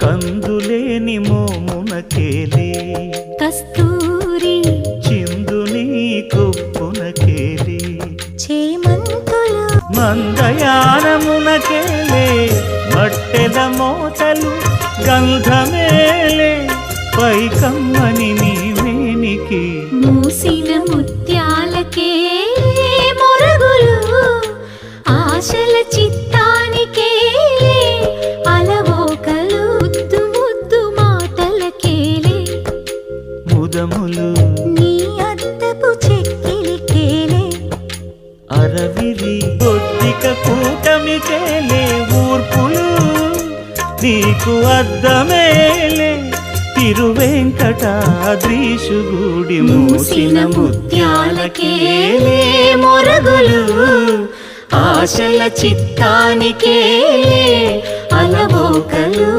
కందులేని మోమునకేలే కస్తూరి చిందుని కొప్పునకేలే చేమంతులు మందయానమునకేలే మట్టెల మోతలు గంధమేలే పైకమ్మని నీవేనికి మూసిన ముత్యాలకే మొరగులు ఆశల చిత్తానికే అలవోకలు ముద్దు ముద్దు మాటలకేలే ముదములు నీ అద్దపు చెక్కిలికేలే అరవిరి బొద్దిక కూటమికేలే ఊర్పులు నీకు అద్దమేలే తిరువెంకటాద్రీశుగుడి మూసిన ముత్యాలకేలే మొరగులు ఆశల చిత్తానికే అలవోకలు